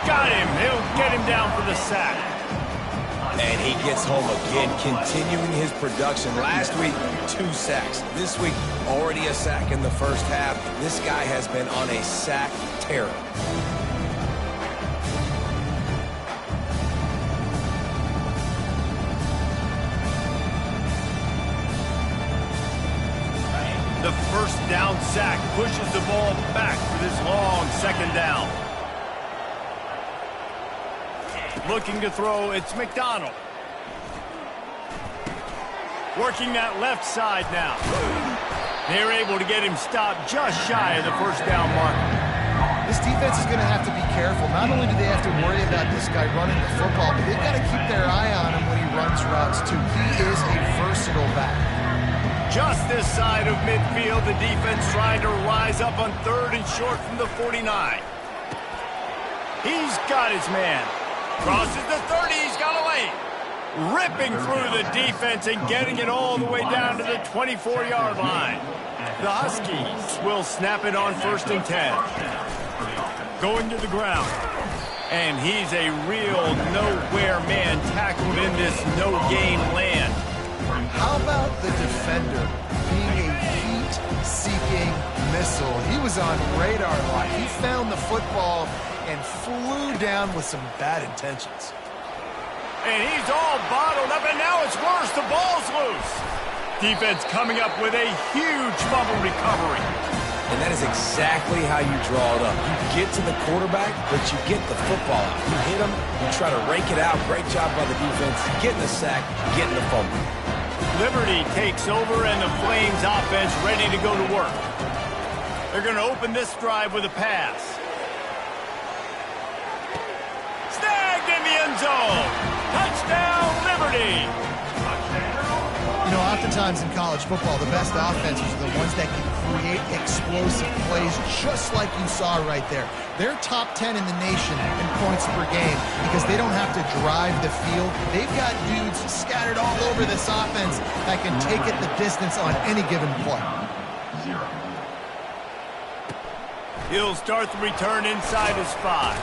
Got him. He'll get him down for the sack. And he gets home again, continuing his production. Last week, 2 sacks. This week, already a sack in the first half. This guy has been on a sack tear. The first down sack pushes the ball back for this long second down. Looking to throw, it's McDonald. Working that left side now. They're able to get him stopped just shy of the first down mark. This defense is going to have to be careful. Not only do they have to worry about this guy running the football, but they've got to keep their eye on him when he runs routes too. He is a versatile back. Just this side of midfield, the defense trying to rise up on 3rd and short from the 49. He's got his man. Crosses the 30, he's got a lane. Ripping through the defense and getting it all the way down to the 24-yard line. The Huskies will snap it on 1st and 10. Going to the ground. And he's a real nowhere man tackled in this no-game land. How about the defender being a heat-seeking missile? He was on radar lock. He found the football and flew down with some bad intentions. And he's all bottled up, and now it's worse. The ball's loose. Defense coming up with a huge fumble recovery. And that is exactly how you draw it up. You get to the quarterback, but you get the football out. You hit him, you try to rake it out. Great job by the defense. Getting the sack, getting the fumble. Liberty takes over, and the Flames offense ready to go to work. They're going to open this drive with a pass. Snagged in the end zone. Touchdown, Liberty. You know, oftentimes in college football, the best offenses are the ones that can create explosive plays just like you saw right there. They're top 10 in the nation in points per game because they don't have to drive the field. They've got dudes scattered all over this offense that can take it the distance on any given play. He'll start the return inside his 5.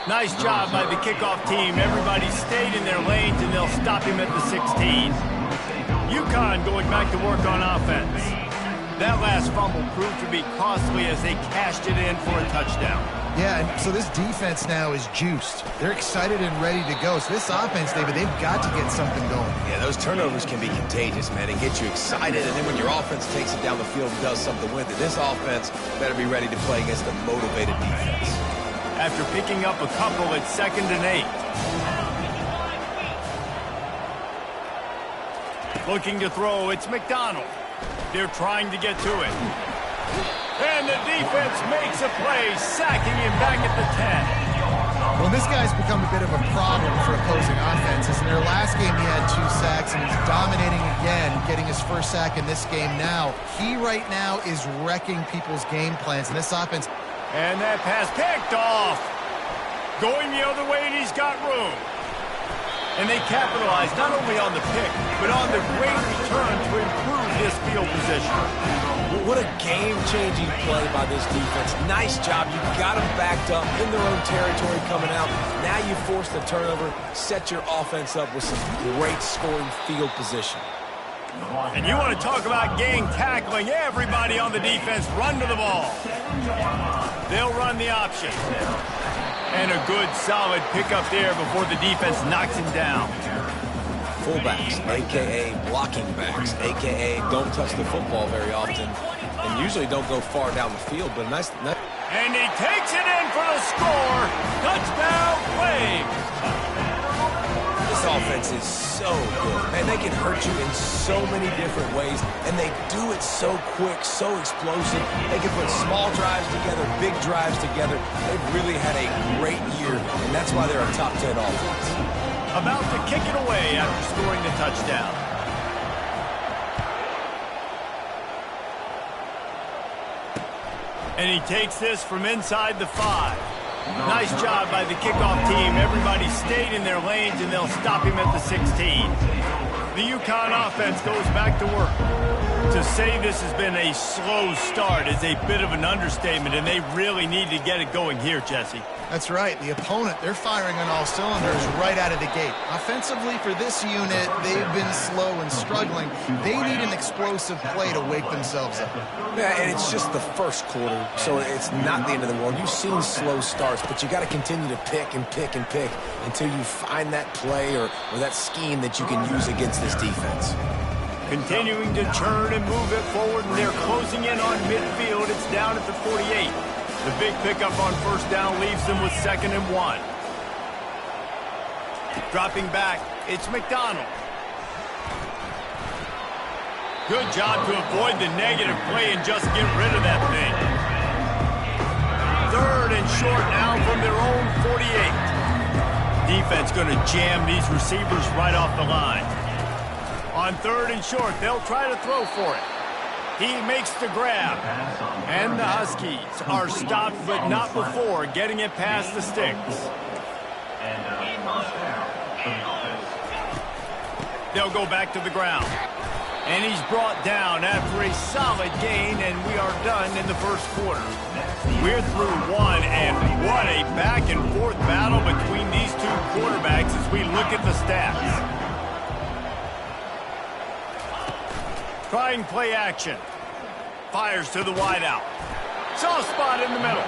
Nice job by the kickoff team. Everybody stayed in their lanes, and they'll stop him at the 16. UConn going back to work on offense. That last fumble proved to be costly as they cashed it in for a touchdown. Yeah, and so this defense now is juiced. They're excited and ready to go. So this offense, David, they've got to get something going. Yeah, those turnovers can be contagious, man, and get you excited. And then when your offense takes it down the field and does something with it, this offense better be ready to play against a motivated defense. After picking up a couple at 2nd and 8. Looking to throw, it's McDonald. They're trying to get to it. And the defense makes a play, sacking him back at the 10. Well, this guy's become a bit of a problem for opposing offenses. In their last game, he had 2 sacks, and he's dominating again, getting his first sack in this game now. He right now is wrecking people's game plans, and this offense... And that pass picked off. Going the other way, and he's got room. And they capitalize not only on the pick, but on the great return to improve this field position. What a game-changing play by this defense. Nice job. You got them backed up in their own territory coming out. Now you force the turnover, set your offense up with some great scoring field position. And you want to talk about gang tackling, everybody on the defense run to the ball. They'll run the option. And a good, solid pickup there before the defense knocks him down. Fullbacks, a.k.a. blocking backs, a.k.a. don't touch the football very often, and usually don't go far down the field, but nice. And he takes it in for the score. Touchdown, Flames. This offense is so good, man. They can hurt you in so many different ways, and they do it so quick, so explosive. They can put small drives together, big drives together. They've really had a great year, and that's why they're a top 10 offense. About to kick it away after scoring the touchdown. And he takes this from inside the 5. Nice job by the kickoff team. Everybody stayed in their lanes, and they'll stop him at the 16. The UConn offense goes back to work. To say this has been a slow start is a bit of an understatement, and they really need to get it going here, Jesse. That's right. The opponent, they're firing on all cylinders right out of the gate. Offensively, for this unit, they've been slow and struggling. They need an explosive play to wake themselves up. Yeah, and it's just the first quarter, so it's not the end of the world. You've seen slow starts, but you got to continue to pick and pick and pick until you find that play or that scheme that you can use against this defense. Continuing to churn and move it forward, and they're closing in on midfield. It's down at the 48. The big pickup on first down leaves them with 2nd and 1. Dropping back, it's McDonald. Good job to avoid the negative play and just get rid of that thing. 3rd and short now from their own 48. Defense going to jam these receivers right off the line. On 3rd and short, they'll try to throw for it. He makes the grab. And the Huskies are stopped, but not before getting it past the sticks. They'll go back to the ground. And he's brought down after a solid gain, and we are done in the first quarter. We're through one, and what a back-and-forth battle between these two quarterbacks as we look at the stats. Trying play action. Fires to the wideout. Soft spot in the middle.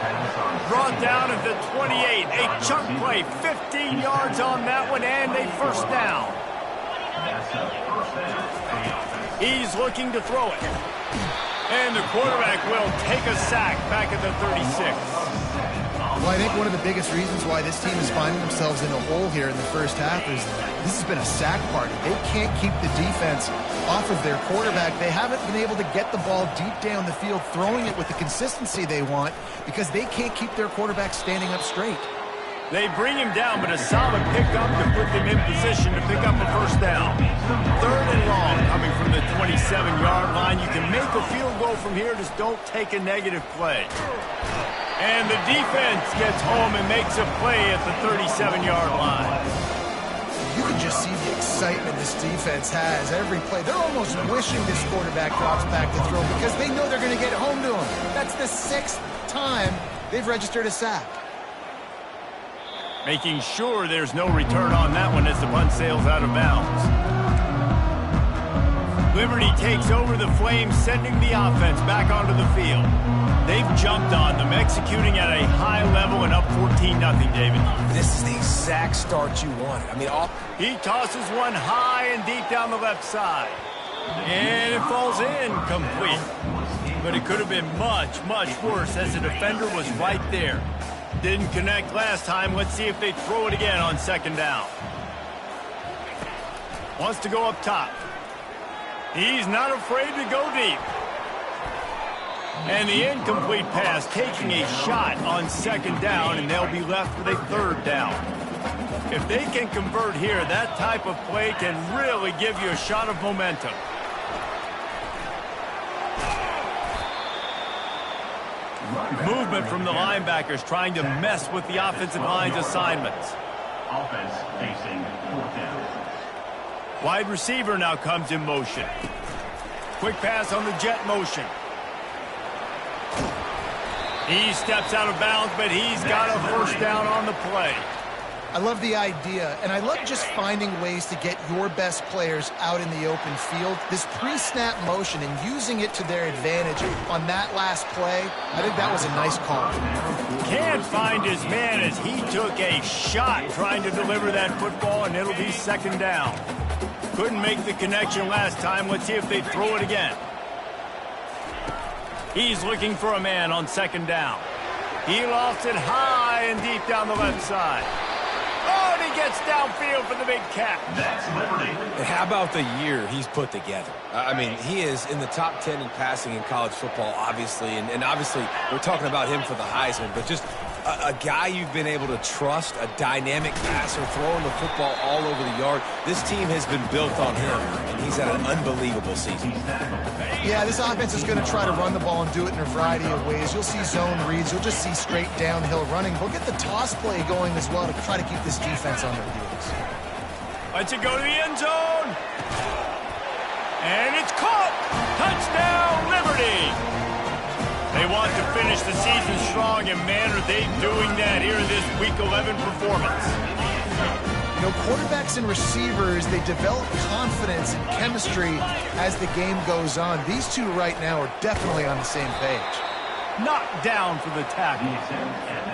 Brought down at the 28. A chunk play. 15 yards on that one and a first down. He's looking to throw it. And the quarterback will take a sack back at the 36. Well, I think one of the biggest reasons why this team is finding themselves in a hole here in the first half is this has been a sack party. They can't keep the defense off of their quarterback. They haven't been able to get the ball deep down the field, throwing it with the consistency they want because they can't keep their quarterback standing up straight. They bring him down, but a solid pickup to put them in position to pick up a first down. 3rd and long coming from the 27-yard line. You can make a field goal from here, just don't take a negative play. And the defense gets home and makes a play at the 37-yard line. You can just see the excitement this defense has every play. They're almost wishing this quarterback drops back to throw because they know they're going to get home to him. That's the 6th time they've registered a sack. Making sure there's no return on that one as the punt sails out of bounds. Liberty takes over the Flames, sending the offense back onto the field. They've jumped on them, executing at a high level and up 14-0, David. This is the exact start you wanted. I mean, he tosses one high and deep down the left side. And it falls in complete. But it could have been much, much worse as the defender was right there. Didn't connect last time. Let's see if they throw it again on 2nd down. Wants to go up top. He's not afraid to go deep. And the incomplete pass taking a shot on 2nd down, and they'll be left with a 3rd down. If they can convert here, that type of play can really give you a shot of momentum. Movement from the linebackers trying to mess with the offensive line's assignments. Offense facing 4th down. Wide receiver now comes in motion. Quick pass on the jet motion. He steps out of bounds, but he's got a first down on the play. I love the idea, and I love just finding ways to get your best players out in the open field. This pre-snap motion and using it to their advantage on that last play, I think that was a nice call. Can't find his man as he took a shot trying to deliver that football, and it'll be 2nd down. Couldn't make the connection last time. Let's see if they throw it again. He's looking for a man on 2nd down. He lofts it high and deep down the left side. Oh, and he gets downfield for the big catch. That's Liberty. And how about the year he's put together? I mean, he is in the top 10 in passing in college football, obviously. And obviously, we're talking about him for the Heisman. But just a guy you've been able to trust, a dynamic passer, throwing the football all over the yard. This team has been built on him, and he's had an unbelievable season. Yeah, this offense is going to try to run the ball and do it in a variety of ways. You'll see zone reads. You'll just see straight downhill running. We'll get the toss play going as well to try to keep this defense on their heels. Let's it go to the end zone. And it's caught! Touchdown, Liberty! They want to finish the season strong, and man, are they doing that here in this Week 11 performance. You know, quarterbacks and receivers, they develop confidence and chemistry as the game goes on. These two right now are definitely on the same page. Knocked down for the tackle.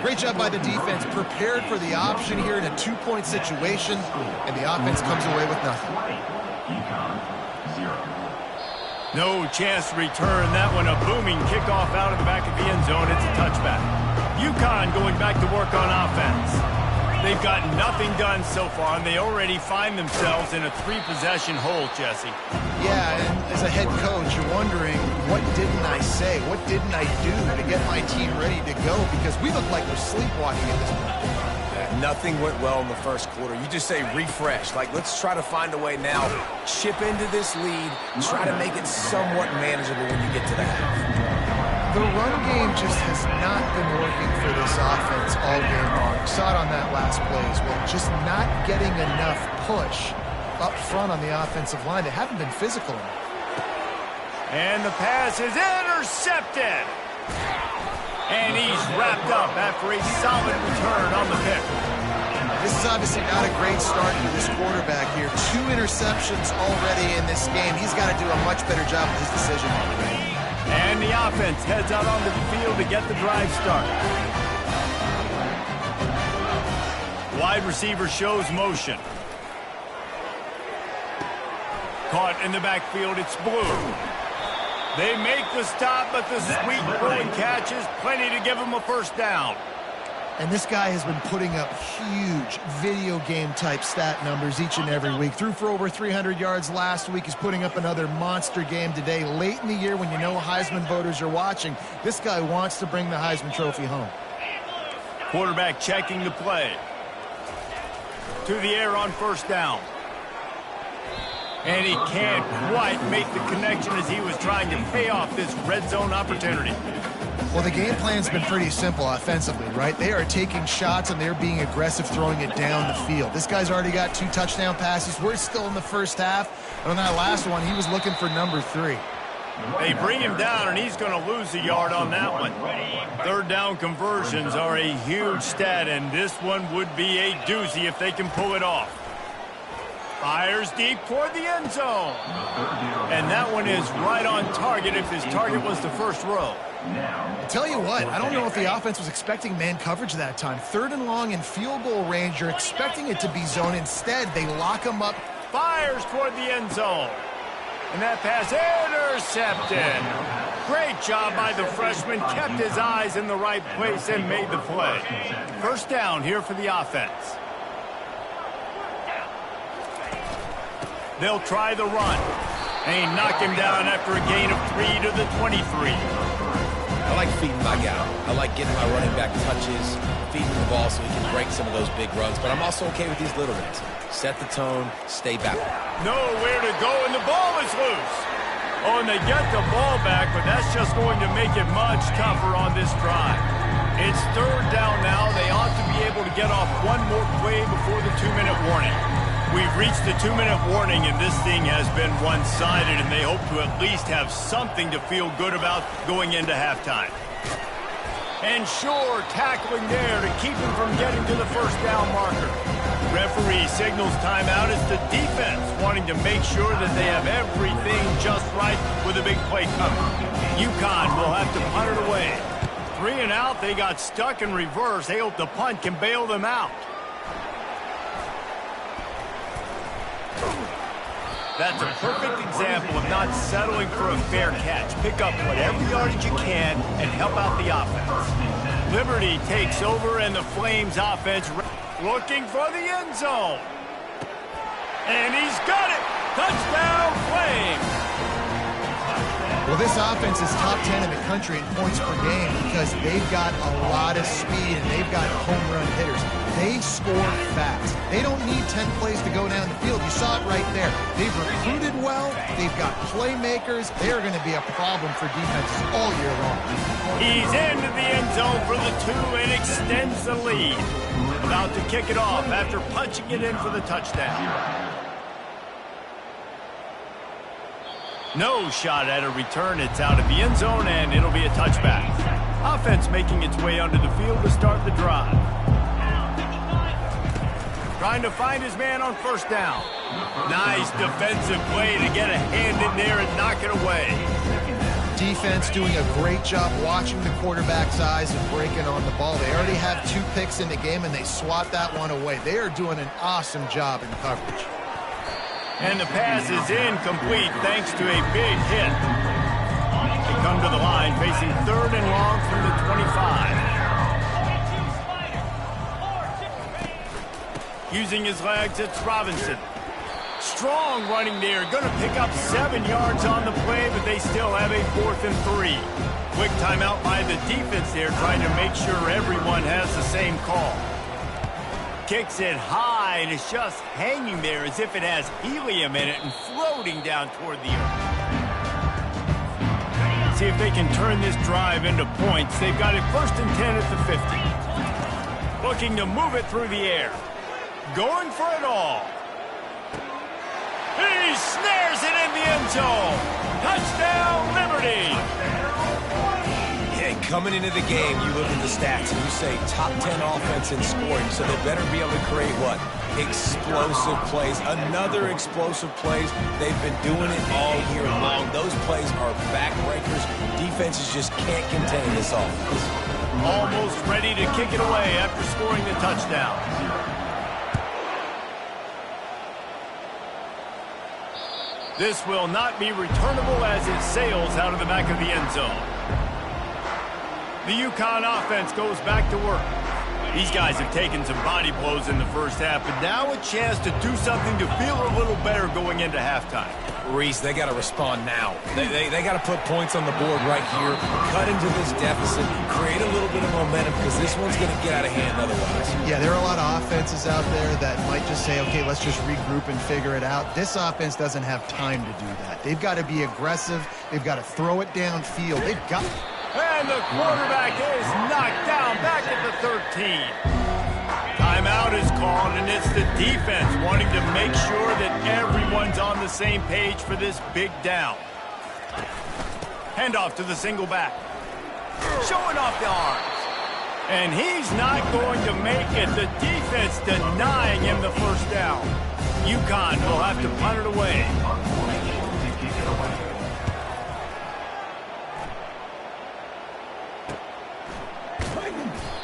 Great job by the defense, prepared for the option here in a two-point situation, and the offense comes away with nothing. UCON 0. No chance to return that one. A booming kickoff out of the back of the end zone. It's a touchback. UConn going back to work on offense. They've got nothing done so far, and they already find themselves in a three-possession hole, Jesse. Yeah, and as a head coach, you're wondering, what didn't I say? What didn't I do to get my team ready to go? Because we look like we're sleepwalking at this point. Nothing went well in the first quarter. You just say refresh. Like, let's try to find a way now. Chip into this lead. Try to make it somewhat manageable when you get to the half. The run game just has not been working for this offense all game long. You saw it on that last play as well. Just not getting enough push up front on the offensive line. They haven't been physical enough. And the pass is intercepted. And he's wrapped up after a solid return on the pick. This is obviously not a great start for this quarterback here. 2 interceptions already in this game. He's got to do a much better job with his decision. And the offense heads out onto the field to get the drive started. Wide receiver shows motion. Caught in the backfield, it's Blue. They make the stop, but the sweet throwing catch is plenty to give them a first down. And this guy has been putting up huge video game type stat numbers each and every week. Threw for over 300 yards last week. He's putting up another monster game today. Late in the year when you know Heisman voters are watching, this guy wants to bring the Heisman Trophy home. Quarterback checking the play. To the air on first down. And he can't quite make the connection as he was trying to pay off this red zone opportunity. Well, the game plan's been pretty simple offensively, right? They are taking shots and they're being aggressive, throwing it down the field. This guy's already got 2 touchdown passes. We're still in the first half. And on that last one, he was looking for number 3. They bring him down, and he's going to lose a yard on that one. Third down conversions are a huge stat, and this one would be a doozy if they can pull it off. Fires deep toward the end zone. And that one is right on target if his target was the first row. I'll tell you what, I don't know if the offense was expecting man coverage that time. 3rd and long in field goal range, you're expecting it to be zone. Instead, they lock him up. Fires toward the end zone. And that pass intercepted. Great job by the freshman. Kept his eyes in the right place and made the play. First down here for the offense. They'll try the run. They knock him down after a gain of 3 to the 23. I like feeding my guy. I like getting my running back touches, feeding the ball so he can break some of those big runs. But I'm also okay with these little ones. Set the tone, stay back. Nowhere to go, and the ball is loose. Oh, and they get the ball back, but that's just going to make it much tougher on this drive. It's 3rd down now. They ought to be able to get off one more play before the 2-minute warning. We've reached the 2-minute warning, and this thing has been one-sided, and they hope to at least have something to feel good about going into halftime. And sure, tackling there to keep him from getting to the first down marker. Referee signals timeout. It's the defense wanting to make sure that they have everything just right with a big play coming. UConn will have to punt it away. 3 and out, they got stuck in reverse. They hope the punt can bail them out. That's a perfect example of not settling for a fair catch. Pick up whatever yardage you can and help out the offense. Liberty takes over, and the Flames offense looking for the end zone. And he's got it! Touchdown, Flames! Well, this offense is top 10 in the country in points per game because they've got a lot of speed and they've got home run hitters. They score fast. They don't need 10 plays to go down the field. You saw it right there. They've recruited well. They've got playmakers. They're going to be a problem for defenses all year long. He's into the end zone for the 2 and extends the lead. About to kick it off after punching it in for the touchdown. No shot at a return. It's out of the end zone, and it'll be a touchback. Offense making its way onto the field to start the drive. Trying to find his man on first down. Nice defensive play to get a hand in there and knock it away. Defense doing a great job watching the quarterback's eyes and breaking on the ball. They already have 2 picks in the game, and they swat that one away. They are doing an awesome job in coverage. And the pass is incomplete thanks to a big hit. They come to the line facing 3rd and long from the 25. Using his legs, it's Robinson. Strong running there. Going to pick up 7 yards on the play, but they still have a 4th and 3. Quick timeout by the defense there, trying to make sure everyone has the same call. Kicks it high, and it's just hanging there as if it has helium in it and floating down toward the earth. See if they can turn this drive into points. They've got it 1st and 10 at the 50. Looking to move it through the air. Going for it all. He snares it in the end zone. Touchdown, Liberty. Hey, coming into the game, you look at the stats and you say top 10 offense in scoring, so they better be able to create what? Explosive plays. Another explosive plays. They've been doing it all year long. Those plays are backbreakers. Defenses just can't contain this offense. Almost ready to kick it away after scoring the touchdown. This will not be returnable as it sails out of the back of the end zone. The UConn offense goes back to work. These guys have taken some body blows in the first half, but now a chance to do something to feel a little better going into halftime. Reese, they got to respond now. They got to put points on the board right here, cut into this deficit, create a little bit of momentum, because this one's going to get out of hand otherwise. Yeah, there are a lot of offenses out there that might just say, okay, let's just regroup and figure it out. This offense doesn't have time to do that. They've got to be aggressive. They've got to throw it downfield. They've got... And the quarterback is knocked down back at the 13. Timeout is called, and it's the defense wanting to make sure that everyone's on the same page for this big down. Handoff to the single back. Showing off the arms. And he's not going to make it. The defense denying him the first down. UConn will have to punt it away.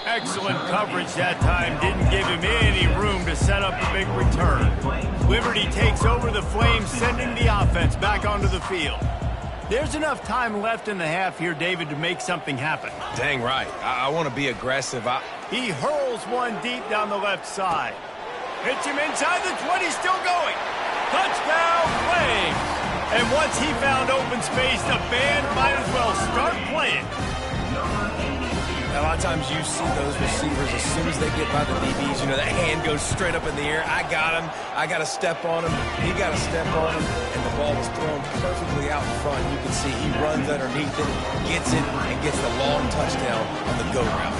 Excellent coverage that time. Didn't give him any room to set up a big return. Liberty takes over the Flames, sending the offense back onto the field. There's enough time left in the half here, David, to make something happen. Dang right. I want to be aggressive. He hurls one deep down the left side. Hits him inside the 20, still going. Touchdown, Flames. And once he found open space, the band might as well start playing. A lot of times you see those receivers, as soon as they get by the DBs, you know, that hand goes straight up in the air. I got him. I got to step on him. He got to step on him. And the ball was thrown perfectly out in front. You can see he runs underneath it, gets it, and gets the long touchdown on the go route.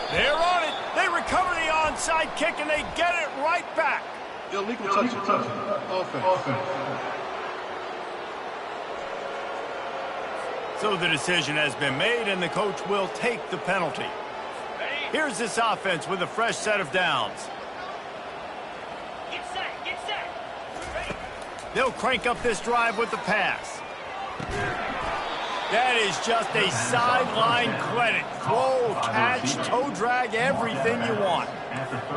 They're on it. They recover the onside kick, and they get it right back. Illegal touch. Offense. So the decision has been made, and the coach will take the penalty. Here's this offense with a fresh set of downs. Get set. Ready. They'll crank up this drive with the pass. That is just a sideline credit. Throw, catch, toe drag, everything you want.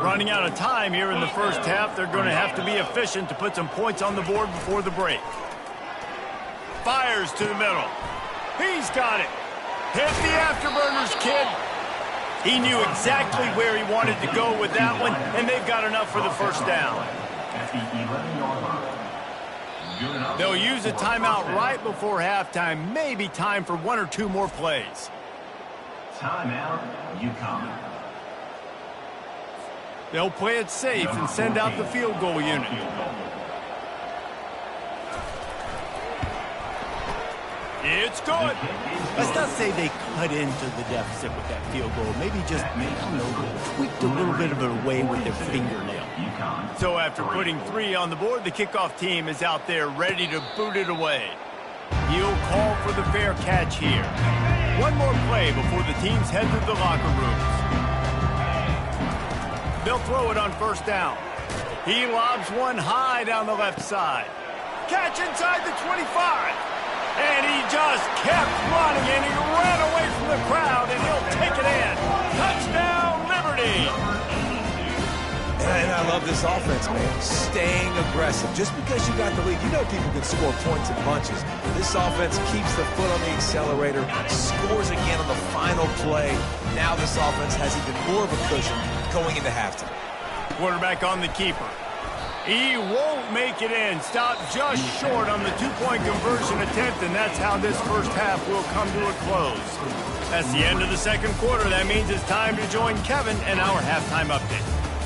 Running out of time here in the first half, they're going to have to be efficient to put some points on the board before the break. Fires to the middle. He's got it. Hit the afterburners, kid. He knew exactly where he wanted to go with that one, and they've got enough for the first down. They'll use a timeout right before halftime. Maybe time for 1 or 2 more plays. Timeout, UConn. They'll play it safe and send out the field goal unit. It's good. Let's not say they cut into the deficit with that field goal. Maybe just, I don't know, tweaked a little bit of it away with their fingernail. So after putting 3 on the board, the kickoff team is out there ready to boot it away. He'll call for the fair catch here. One more play before the teams head to the locker rooms. They'll throw it on first down. He lobs one high down the left side. Catch inside the 25. And he just kept running, and he ran away from the crowd, and he'll take it in. Touchdown, Liberty! And I love this offense, man. Staying aggressive. Just because you got the lead, you know people can score points in bunches. This offense keeps the foot on the accelerator, scores again on the final play. Now this offense has even more of a cushion going into halftime. Quarterback on the keeper. He won't make it in. Stopped just short on the 2-point conversion attempt, and that's how this first half will come to a close. That's the end of the second quarter. That means it's time to join Kevin and our halftime update.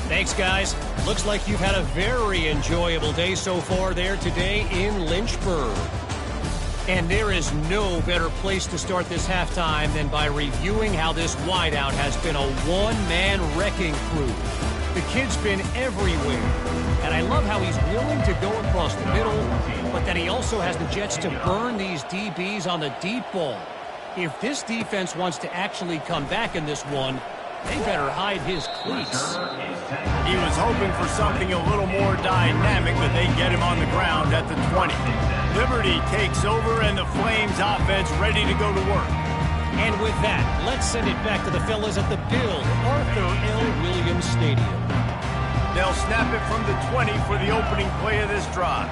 Thanks, guys. Looks like you've had a very enjoyable day so far there today in Lynchburg. And there is no better place to start this halftime than by reviewing how this wideout has been a one-man wrecking crew. The kid's been everywhere, and I love how he's willing to go across the middle, but that he also has the jets to burn these DBs on the deep ball. If this defense wants to actually come back in this one, they better hide his cleats. He was hoping for something a little more dynamic, but they get him on the ground at the 20. Liberty takes over, and the Flames offense ready to go to work. And with that, let's send it back to the fellas at the Bill Arthur L. Williams Stadium. They'll snap it from the 20 for the opening play of this drive.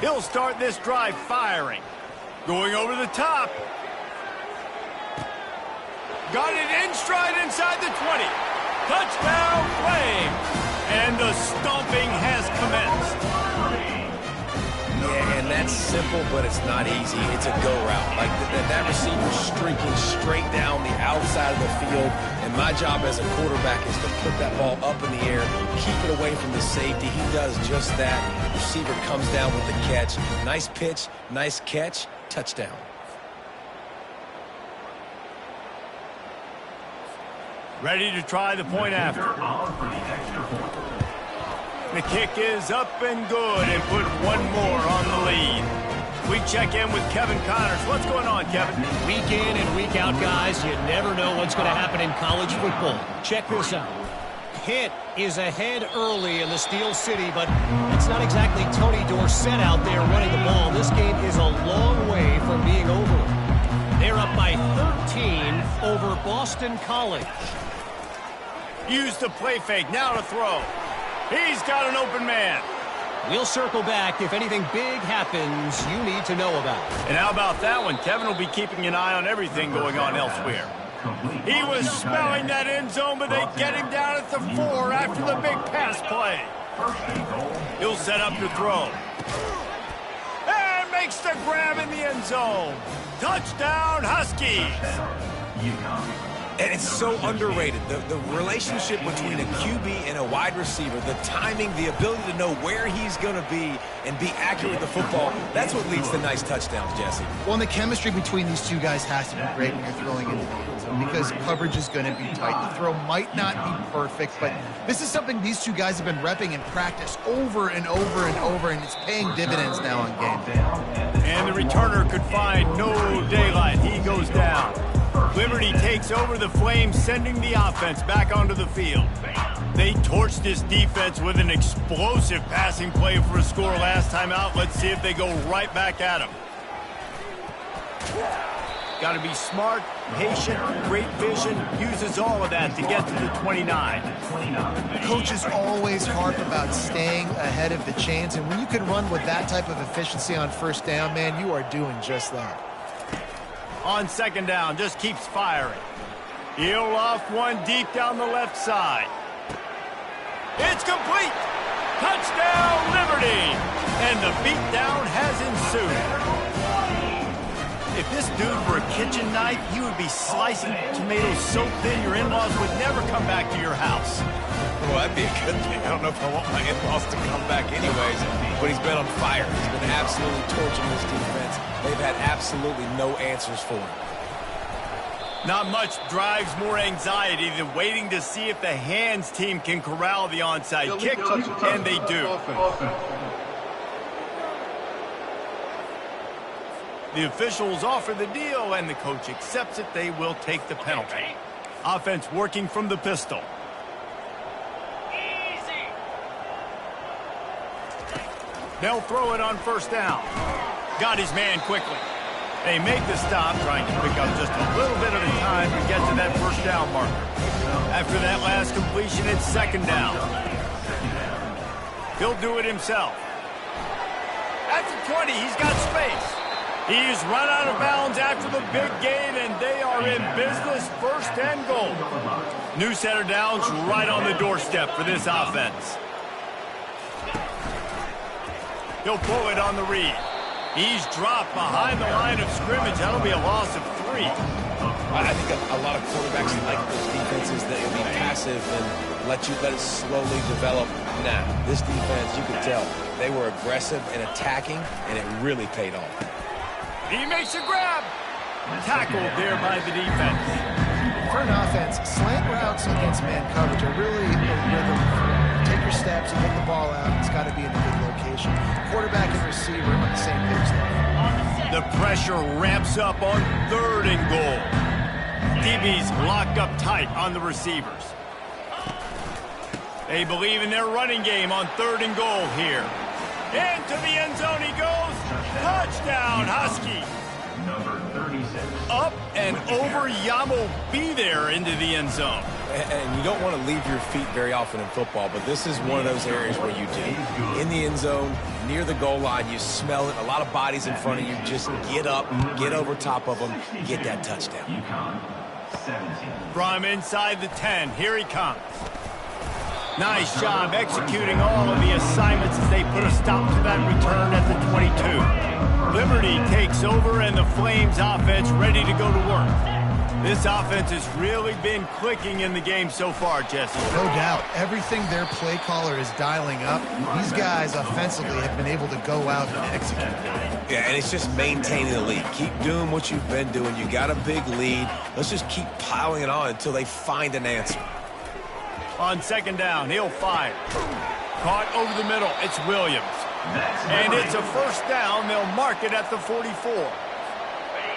He'll start this drive firing. Going over the top. Got it in stride inside the 20. Touchdown, Flames! And the stomping has commenced. Yeah, and that's simple, but it's not easy. It's a go route. Like that receiver streaking straight down the outside of the field. And my job as a quarterback is to put that ball up in the air, keep it away from the safety. He does just that. Receiver comes down with the catch. Nice pitch, nice catch, touchdown. Ready to try the point after. The kick is up and good, and put one more on the lead. We check in with Kevin Connors. What's going on, Kevin? Week in and week out, guys, you never know what's going to happen in college football. Check this out. Pitt is ahead early in the Steel City, but it's not exactly Tony Dorsett out there running the ball. This game is a long way from being over. They're up by 13 over Boston College. Use the play fake, now to throw. He's got an open man. We'll circle back if anything big happens you need to know about. And how about that one? Kevin will be keeping an eye on everything going on elsewhere. He was smelling that end zone, but they get him down at the 4 after the big pass play. He'll set up to throw. And makes the grab in the end zone. Touchdown, Huskies. And it's so underrated. The relationship between a QB and a wide receiver, the timing, the ability to know where he's going to be and be accurate with the football, that's what leads to nice touchdowns, Jesse. Well, and the chemistry between these two guys has to be great when you're throwing into the end zone because coverage is going to be tight. The throw might not be perfect, but this is something these two guys have been repping in practice over and over and over, and it's paying dividends now on game day. And the returner could find no daylight. He goes down. Liberty takes over the Flames, sending the offense back onto the field. They torched this defense with an explosive passing play for a score last time out. Let's see if they go right back at him. Got to be smart, patient, great vision, uses all of that to get to the 29. Coaches always harp about staying ahead of the chains, and when you can run with that type of efficiency on first down, man, you are doing just that. On second down, just keeps firing. He'll off one deep down the left side. It's complete! Touchdown, Liberty! And the beatdown has ensued. If this dude were a kitchen knife, you would be slicing tomatoes so thin your in-laws would never come back to your house. Well, that'd be a good thing. I don't know if I want my in-laws to come back anyways, but he's been on fire. He's been absolutely torching this defense. They've had absolutely no answers for him. Not much drives more anxiety than waiting to see if the hands team can corral the onside kick, and they do. The officials offer the deal, and the coach accepts it. They will take the penalty. Offense working from the pistol. Easy. They'll throw it on first down. Got his man quickly. They make the stop, trying to pick up just a little bit at a time to get to that first down marker. After that last completion, it's second down. He'll do it himself. At the 20, he's got space. He's run out of bounds after the big gain, and they are in business, first and goal. New set of downs right on the doorstep for this offense. He'll pull it on the read. He's dropped behind the line of scrimmage. That'll be a loss of 3. I think a lot of quarterbacks like those defenses that will be passive and let it slowly develop. Nah, this defense, you could tell, they were aggressive and attacking, and it really paid off. He makes a grab. Tackled there by the defense. For an offense, slant routes against man coverage are really a rhythm. Take your steps and get the ball out. It's got to be in a good location. Quarterback and receiver are on the same page there. The pressure ramps up on third and goal. DB's locked up tight on the receivers. They believe in their running game on third and goal here. Into the end zone he goes. Touchdown, Husky. Number 36. Up and over. Yamo be there into the end zone. And you don't want to leave your feet very often in football, but this is one of those areas where you do. In the end zone, near the goal line, you smell it. A lot of bodies in front of you. Just get up, get over top of them, get that touchdown. UCON 17. From inside the 10, here he comes. Nice job executing all of the assignments as they put a stop to that return at the 22. Liberty takes over, and the Flames offense ready to go to work. This offense has really been clicking in the game so far, Jesse. No doubt. Everything their play caller is dialing up, these guys offensively have been able to go out and execute. Yeah, and it's just maintaining the lead. Keep doing what you've been doing. You got a big lead. Let's just keep piling it on until they find an answer. On second down, he'll fire. Caught over the middle. It's Williams. And it's a first down. They'll mark it at the 44.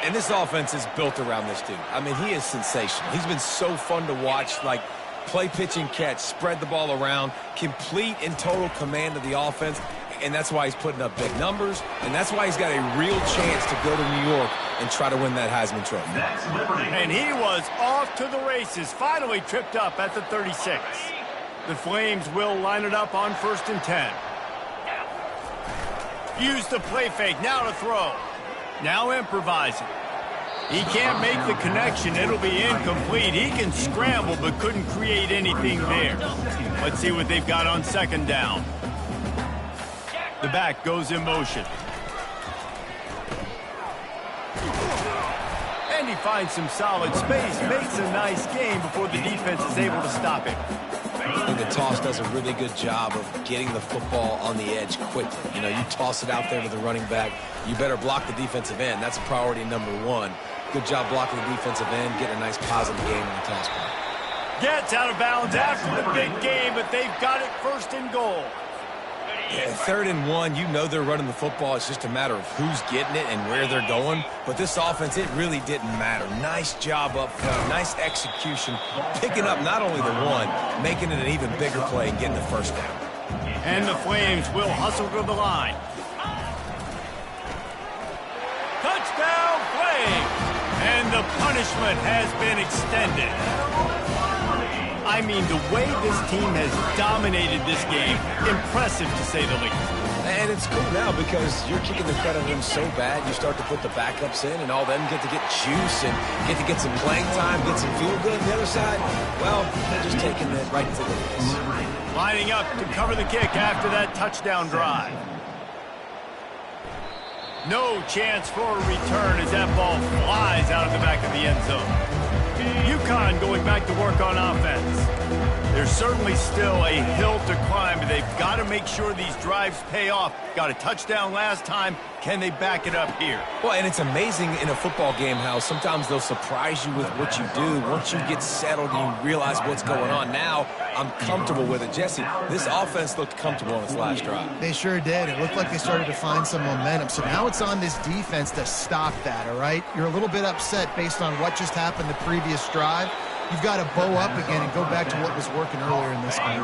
And this offense is built around this dude. I mean, he is sensational. He's been so fun to watch, like play, pitch, and catch, spread the ball around, complete and total command of the offense, and that's why he's putting up big numbers, and that's why he's got a real chance to go to New York and try to win that Heisman Trophy. And he was off to the races, finally tripped up at the 36. The Flames will line it up on first and 10. Use the play fake, now to throw. Now improvising. He can't make the connection. It'll be incomplete. He can scramble but couldn't create anything there. Let's see what they've got on second down. The back goes in motion. And he finds some solid space. Makes a nice game before the defense is able to stop him. I think the toss does a really good job of getting the football on the edge quickly. You know, you toss it out there to the running back, you better block the defensive end. That's priority number one. Good job blocking the defensive end, getting a nice positive game in the toss point. Gets out of bounds after the big game, but they've got it first and goal. Yeah, third and one, you know they're running the football. It's just a matter of who's getting it and where they're going. But this offense, it really didn't matter. Nice job up front, nice execution, picking up not only the one, making it an even bigger play and getting the first down. And the Flames will hustle to the line. Touchdown, Flames! And the punishment has been extended. I mean, the way this team has dominated this game, impressive to say the least. And it's cool now because you're kicking the crud out of them so bad, you start to put the backups in, and all them get to get juice and get to get some playing time, get some feel good on the other side. Well, they're just taking it right to the lead. Lining up to cover the kick after that touchdown drive. No chance for a return as that ball flies out of the back of the end zone. UConn going back to work on offense. There's certainly still a hill to climb, but they've got to make sure these drives pay off. Got a touchdown last time. Can they back it up here? Well, and it's amazing in a football game how sometimes they'll surprise you with what you do. Once you get settled and you realize what's going on. Now, I'm comfortable with it. Jesse, this offense looked comfortable on its last drive. They sure did. It looked like they started to find some momentum. So now it's on this defense to stop that, all right? You're a little bit upset based on what just happened the previous drive. You've got to bow up again and go back to what was working earlier in this game.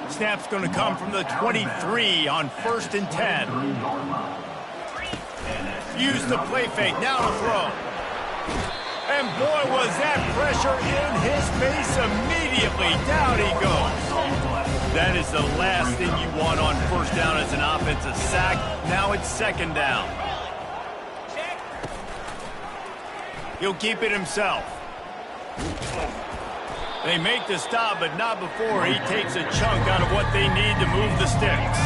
Snap's going to come from the 23 on 1st and 10. Use the play fake, now to throw. And boy, was that pressure in his face immediately. Down he goes. That is the last thing you want on 1st down as an offensive sack. Now it's 2nd down. He'll keep it himself. They make the stop, but not before he takes a chunk out of what they need to move the sticks.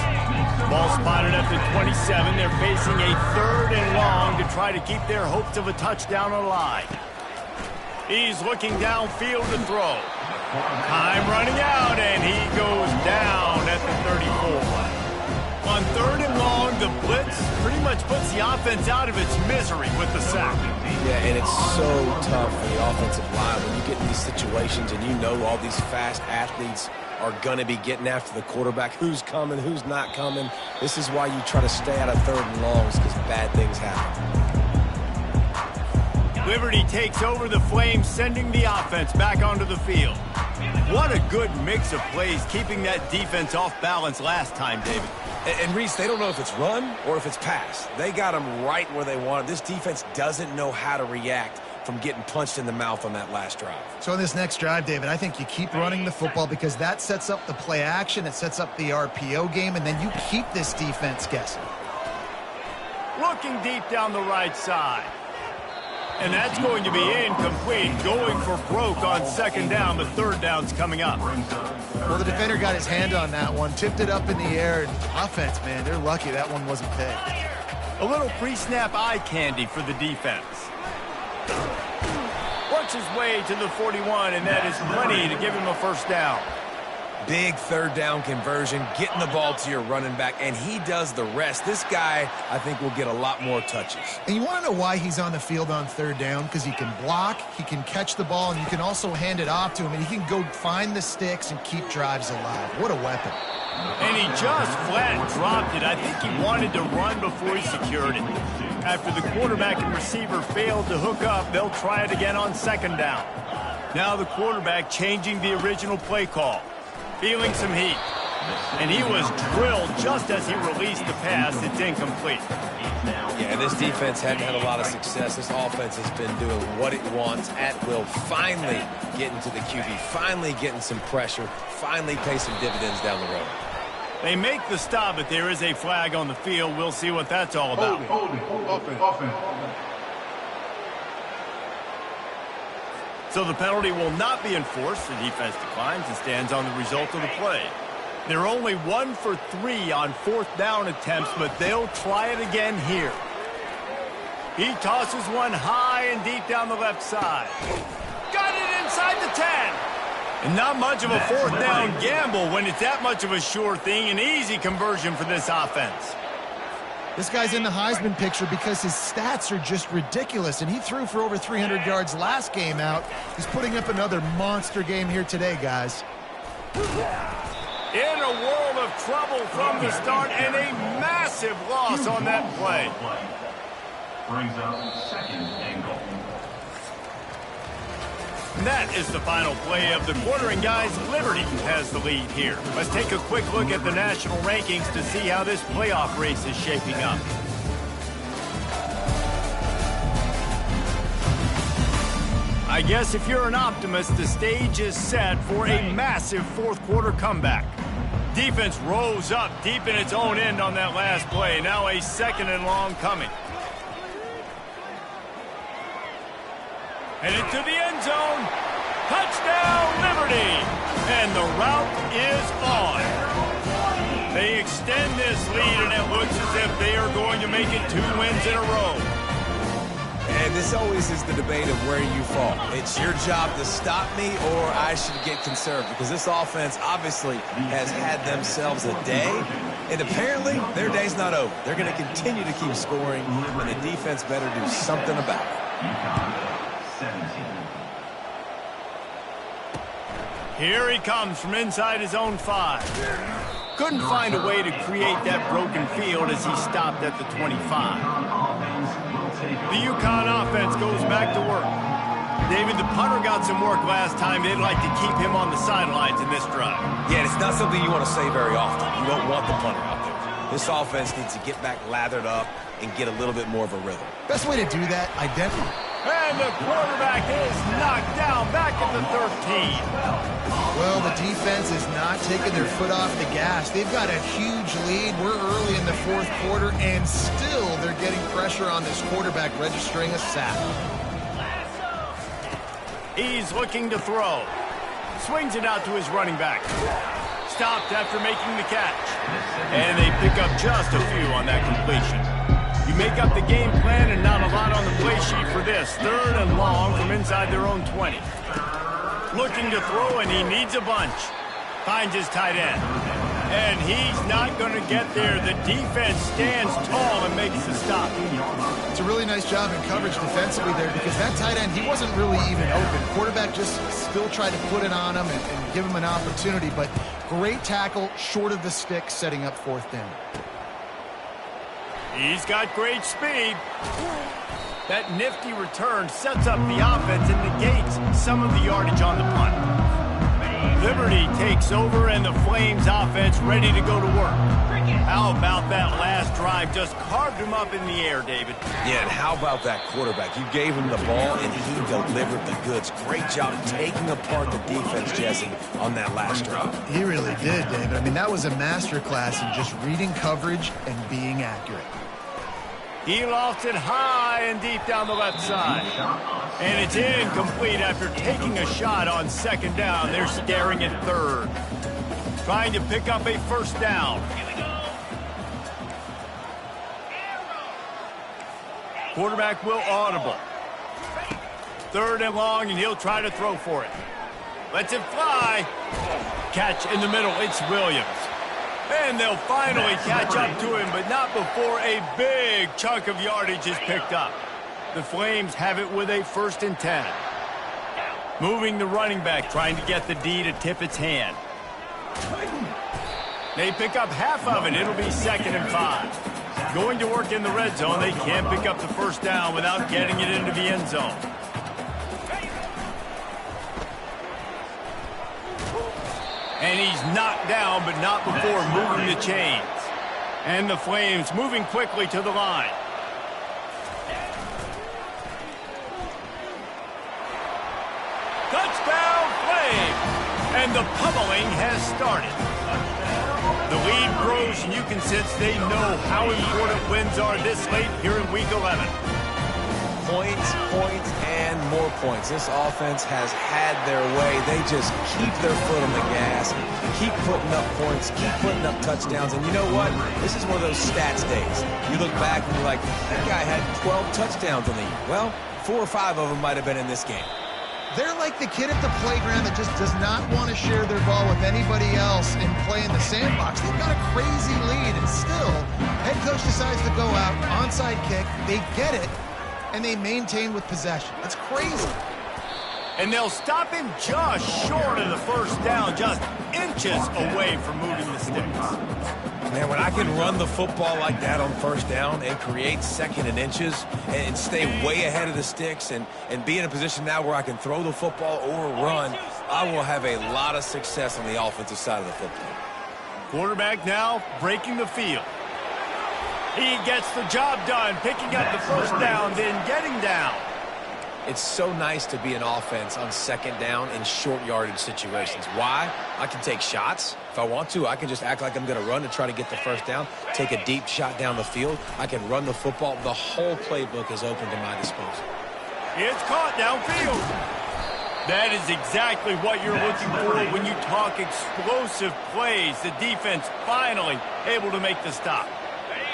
Ball spotted at the 27. They're facing a 3rd and long to try to keep their hopes of a touchdown alive. He's looking downfield to throw. Time running out, and he goes down at the 34. On 3rd and long, the blitz pretty much puts the offense out of its misery with the sack. Yeah, and it's so tough for the offensive line when you get in these situations and you know all these fast athletes are going to be getting after the quarterback. Who's coming, who's not coming. This is why you try to stay out of 3rd and longs, because bad things happen. Liberty takes over the Flames, sending the offense back onto the field. What a good mix of plays, keeping that defense off balance last time, David. And Reese, they don't know if it's run or if it's pass. They got them right where they want it. This defense doesn't know how to react from getting punched in the mouth on that last drive. So in this next drive, David, I think you keep running the football because that sets up the play action, it sets up the RPO game, and then you keep this defense guessing. Looking deep down the right side. And that's going to be incomplete. Going for broke on 2nd down, but 3rd down's coming up. Well, the defender got his hand on that one, tipped it up in the air, and offense, man, they're lucky that one wasn't picked. A little pre-snap eye candy for the defense. Works his way to the 41, and that is plenty to give him a 1st down. Big 3rd down conversion, getting the ball to your running back, and he does the rest. This guy, I think, will get a lot more touches. And you want to know why he's on the field on 3rd down? Because he can block, he can catch the ball, and you can also hand it off to him, and he can go find the sticks and keep drives alive. What a weapon. And he just flat dropped it. I think he wanted to run before he secured it. After the quarterback and receiver failed to hook up, they'll try it again on 2nd down. Now the quarterback changing the original play call. Feeling some heat. And he was drilled just as he released the pass. It's incomplete. Yeah, this defense hadn't had a lot of success. This offense has been doing what it wants at will. Finally getting to the QB. Finally getting some pressure. Finally pay some dividends down the road. They make the stop, but there is a flag on the field. We'll see what that's all about. Holding. Offense. So the penalty will not be enforced. The defense declines and stands on the result of the play. They're only 1 for 3 on 4th down attempts, but they'll try it again here. He tosses one high and deep down the left side. Got it inside the 10. And not much of a 4th down gamble when it's that much of a sure thing. An easy conversion for this offense. This guy's in the Heisman picture because his stats are just ridiculous, and he threw for over 300 yards last game out. He's putting up another monster game here today, guys. In a world of trouble from the start, and a massive loss on that play. Brings up 2nd and goal. And that is the final play of the quarter, and guys, Liberty has the lead here. Let's take a quick look at the national rankings to see how this playoff race is shaping up. I guess if you're an optimist, the stage is set for a massive 4th quarter comeback. Defense rose up deep in its own end on that last play. Now a 2nd and long coming. And into the end zone. Touchdown, Liberty! And the route is on. They extend this lead, and it looks as if they are going to make it 2 wins in a row. And And this always is the debate of where you fall. It's your job to stop me, or I should get conserved, because this offense obviously has had themselves a day, and apparently their day's not over. They're going to continue to keep scoring, and the defense better do something about it. UCON 17. Here he comes from inside his own 5. Couldn't find a way to create that broken field as he stopped at the 25. The UConn offense goes back to work. David, the punter got some work last time. They'd like to keep him on the sidelines in this drive. Yeah, it's not something you want to say very often. You don't want the punter out there. This offense needs to get back lathered up and get a little bit more of a rhythm. Best way to do that, identity. And the quarterback is knocked down back at the 13. Well, the defense is not taking their foot off the gas. They've got a huge lead. We're early in the fourth quarter, and still they're getting pressure on this quarterback, registering a sack. He's looking to throw. Swings it out to his running back. Stopped after making the catch. And they pick up just a few on that completion. You make up the game plan and not a lot on the play sheet for this. 3rd and long from inside their own 20. Looking to throw, and he needs a bunch. Finds his tight end. And he's not going to get there. The defense stands tall and makes the stop. It's a really nice job in coverage defensively there, because that tight end, he wasn't really even open. Quarterback just still tried to put it on him and give him an opportunity, but great tackle short of the stick, setting up 4th down. He's got great speed. That nifty return sets up the offense and negates some of the yardage on the punt. Liberty takes over, and the Flames offense ready to go to work. How about that last drive? Just carved him up in the air, David. Yeah, and how about that quarterback? You gave him the ball, and he delivered the goods. Great job taking apart the defense, Jesse, on that last drive. He really did, David. I mean, that was a masterclass in just reading coverage and being accurate. He lost it high and deep down the left side. And it's incomplete after taking a shot on 2nd down. They're staring at 3rd. Trying to pick up a 1st down. Quarterback will audible. 3rd and long, and he'll try to throw for it. Lets it fly. Catch in the middle. It's Williams. And they'll finally catch up to him, but not before a big chunk of yardage is picked up. The Flames have it with a 1st and 10. Moving the running back, trying to get the D to tip its hand. They pick up half of it. It'll be 2nd and 5. Going to work in the red zone. They can't pick up the 1st down without getting it into the end zone. And he's knocked down, but not before moving the chains. And the Flames moving quickly to the line. Touchdown, Flames! And the pummeling has started. The lead grows, and you can sense they know how important wins are this late here in Week 11. Points, points, and more points. This offense has had their way. They just keep their foot on the gas, keep putting up points, keep putting up touchdowns. And you know what? This is one of those stats days. You look back and you're like, that guy had 12 touchdowns on the year. Well, 4 or 5 of them might have been in this game. They're like the kid at the playground that just does not want to share their ball with anybody else and play in the sandbox. They've got a crazy lead, and still, head coach decides to go out, onside kick, they get it, and they maintain with possession. That's crazy. And they'll stop him just short of the 1st down, just inches away from moving the sticks. Man, when I can run the football like that on 1st down and create 2nd and inches and stay way ahead of the sticks and be in a position now where I can throw the football or run, I will have a lot of success on the offensive side of the football. Quarterback now breaking the field. He gets the job done, picking up the 1st down, then getting down. It's so nice to be an offense on 2nd down in short yardage situations. Why? I can take shots. If I want to, I can just act like I'm going to run and try to get the 1st down, take a deep shot down the field. I can run the football. The whole playbook is open to my disposal. It's caught downfield. That is exactly what you're looking for when you talk explosive plays. The defense finally able to make the stop.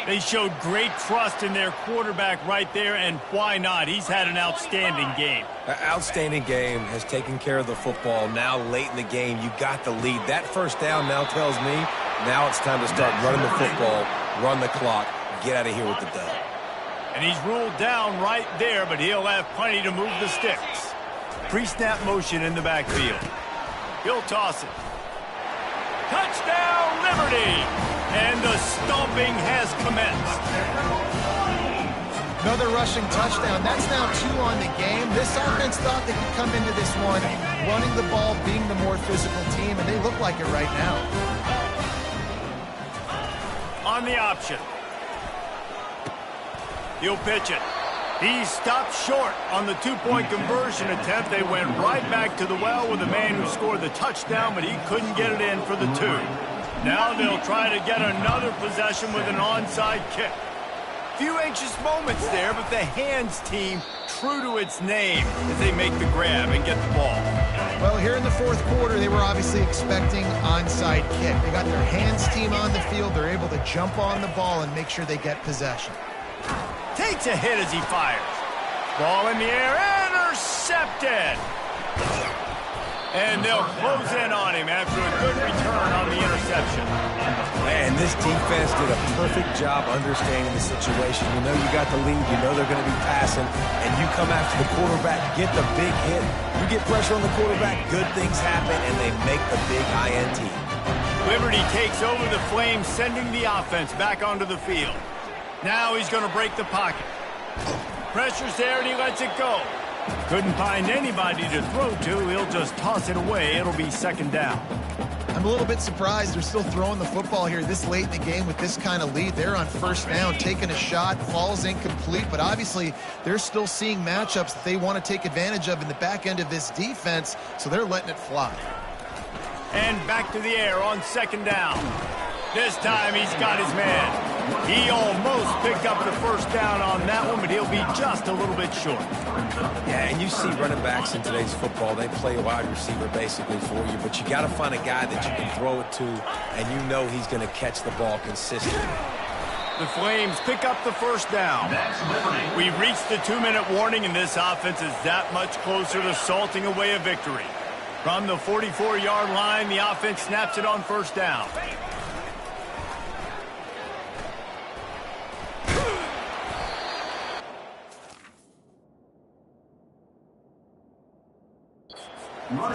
They showed great trust in their quarterback right there, and why not? He's had an outstanding game. An outstanding game, has taken care of the football. Now late in the game, you got the lead. That first down now tells me now it's time to start running the football, run the clock, get out of here with the dub. And he's ruled down right there, but he'll have plenty to move the sticks. Pre-snap motion in the backfield. He'll toss it. Touchdown, Liberty! And the stomping has commenced. Another rushing touchdown. That's now 2 on the game. This offense thought they could come into this one running the ball, being the more physical team, and they look like it right now. On the option. He'll pitch it. He stopped short on the 2-point conversion attempt. They went right back to the well with the man who scored the touchdown, but he couldn't get it in for the 2. Now they'll try to get another possession with an onside kick. Few anxious moments there, but the hands team true to its name as they make the grab and get the ball. Well, here in the fourth quarter, they were obviously expecting onside kick. They got their hands team on the field. They're able to jump on the ball and make sure they get possession. Takes a hit as he fires. Ball in the air, intercepted. And they'll close in on him after a good return on the interception. Man, this defense did a perfect job understanding the situation. You know you got the lead, you know they're going to be passing, and you come after the quarterback, get the big hit. You get pressure on the quarterback, good things happen, and they make the big INT. Liberty takes over the Flames, sending the offense back onto the field. Now he's going to break the pocket. Pressure's there, and he lets it go. Couldn't find anybody to throw to. He'll just toss it away. It'll be second down. I'm a little bit surprised they're still throwing the football here this late in the game with this kind of lead. They're on first down, taking a shot, falls incomplete, but obviously they're still seeing matchups that they want to take advantage of in the back end of this defense, so they're letting it fly. And back to the air on second down. This time he's got his man. He almost picked up the first down on that one, but he'll be just a little bit short. Yeah, and you see running backs in today's football, they play a wide receiver basically for you, but you got to find a guy that you can throw it to, and you know he's going to catch the ball consistently. The Flames pick up the first down. We've reached the 2-minute warning, and this offense is that much closer to salting away a victory. From the 44-yard line, the offense snaps it on first down.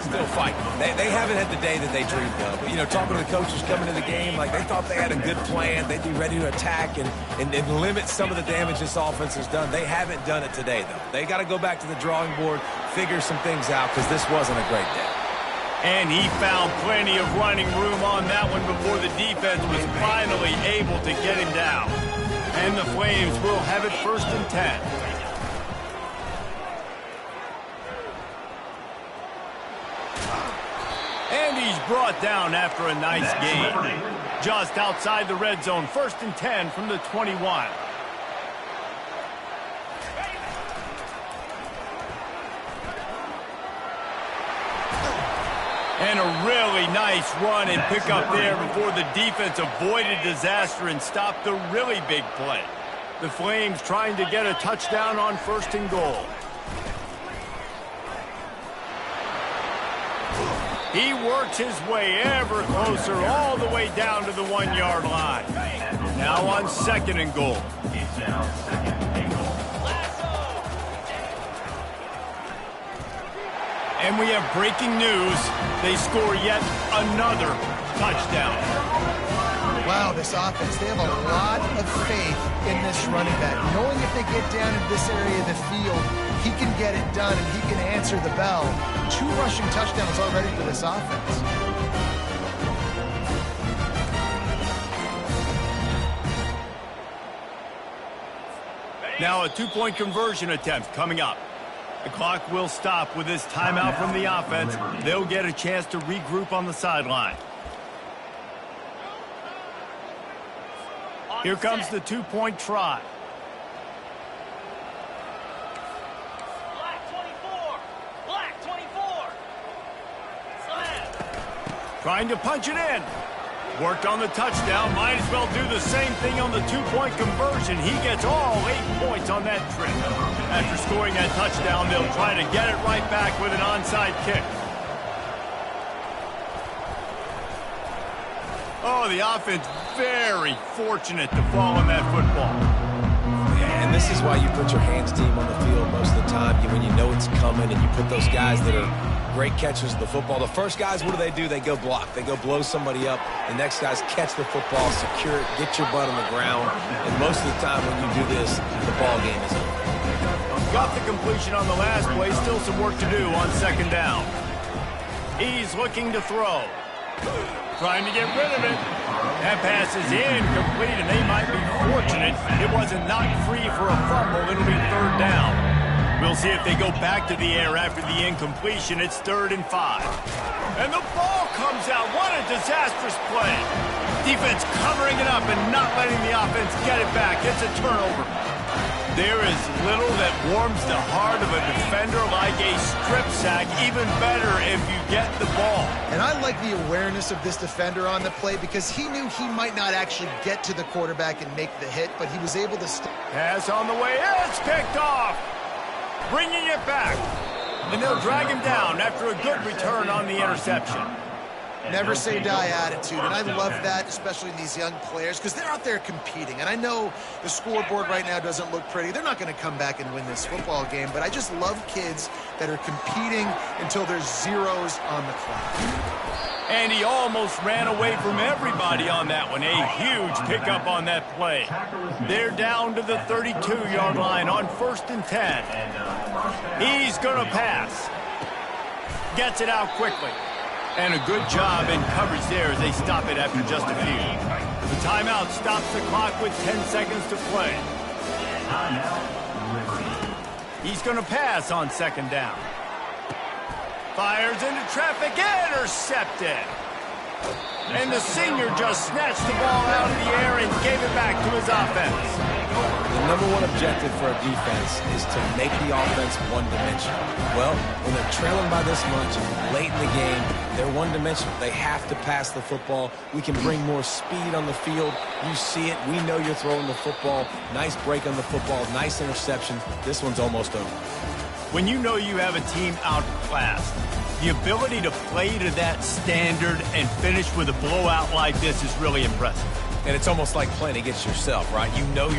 Still fighting. They haven't had the day that they dreamed of. But, you know, talking to the coaches coming to the game, like they thought they had a good plan. They'd be ready to attack and limit some of the damage this offense has done. They haven't done it today, though. They got to go back to the drawing board, figure some things out, because this wasn't a great day. And he found plenty of running room on that one before the defense was finally able to get him down. And the Flames will have it 1st and 10. And he's brought down after a nice game. Just outside the red zone, 1st and 10 from the 21. And a really nice run and pick up there before the defense avoided disaster and stopped the really big play. The Flames trying to get a touchdown on 1st and goal. He works his way ever closer all the way down to the 1-yard line. Now on 2nd and goal. And we have breaking news. They score yet another touchdown. Wow, this offense, they have a lot of faith in this running back. Knowing if they get down in this area of the field, he can get it done and he can answer the bell. 2 rushing touchdowns already for this offense. Now a 2-point conversion attempt coming up. The clock will stop with this timeout from the offense. They'll get a chance to regroup on the sideline. Here comes the 2-point try. Trying to punch it in. Worked on the touchdown. Might as well do the same thing on the two-point conversion. He gets all 8 points on that trip. After scoring that touchdown, they'll try to get it right back with an onside kick. Oh, the offense very fortunate to fall on that football. Yeah, and this is why you put your hands team on the field most of the time. When you know it's coming, and you put those guys that are great catchers of the football. The first guys, what do? They go block. They go blow somebody up. The next guys catch the football, secure it, get your butt on the ground. And most of the time when you do this, the ball game is over. Got the completion on the last play. Still some work to do on second down. He's looking to throw. Trying to get rid of it. That pass is incomplete, and they might be fortunate it wasn't knocked free for a fumble. It'll be third down. We'll see if they go back to the air after the incompletion. It's 3rd and 5. And the ball comes out. What a disastrous play. Defense covering it up and not letting the offense get it back. It's a turnover. There is little that warms the heart of a defender like a strip sack. Even better if you get the ball. And I like the awareness of this defender on the play because he knew he might not actually get to the quarterback and make the hit, but he was able to... Pass on the way. It's picked off. Bringing it back. And they'll drag him down after a good return on the interception. Never say die attitude, and I love that, especially in these young players, because they're out there competing. And I know the scoreboard right now doesn't look pretty. They're not going to come back and win this football game, but I just love kids that are competing until there's zeros on the clock. And he almost ran away from everybody on that one. A huge pickup on that play. They're down to the 32-yard line on 1st and 10. He's going to pass. Gets it out quickly. And a good job in coverage there as they stop it after just a few. The timeout stops the clock with 10 seconds to play. He's going to pass on second down. Fires into traffic, intercepted. And the senior just snatched the ball out of the air and gave it back to his offense. The number one objective for a defense is to make the offense one-dimensional. Well, when they're trailing by this much, late in the game, they're one-dimensional. They have to pass the football. We can bring more speed on the field. You see it. We know you're throwing the football. Nice break on the football. Nice interception. This one's almost over. When you know you have a team outclassed, the ability to play to that standard and finish with a blowout like this is really impressive. And it's almost like playing against yourself, right? You know